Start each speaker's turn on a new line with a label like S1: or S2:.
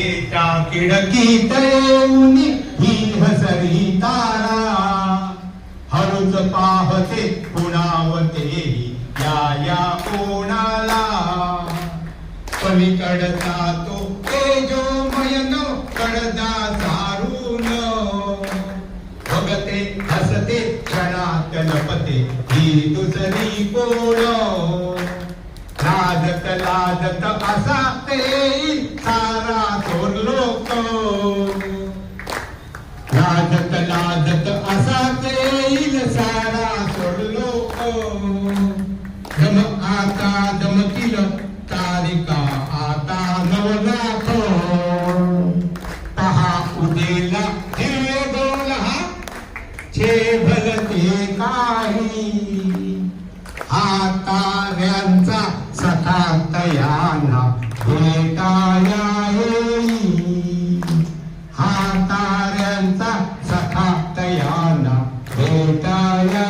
S1: बेटा खिडकीत येऊन ही हसरी तारा हळूच पाहते पुणावते या कोणाला पलीकडचा तो तेजोमयन कडदा सारून बघते हसते क्षणात लपते ही दुसरी कोण लाजत लाजत असा येईल सारा थोर लोक लाजत लाजत असा येईल सारा थोर लोक आता दमतील तारिका आता नवनाथ पहा उदेला हे डोला छे भलते काही हा ताऱ्यांचा सखातयाना भेटाया येई हा ताऱ्यांचा सखातयाना भेटाया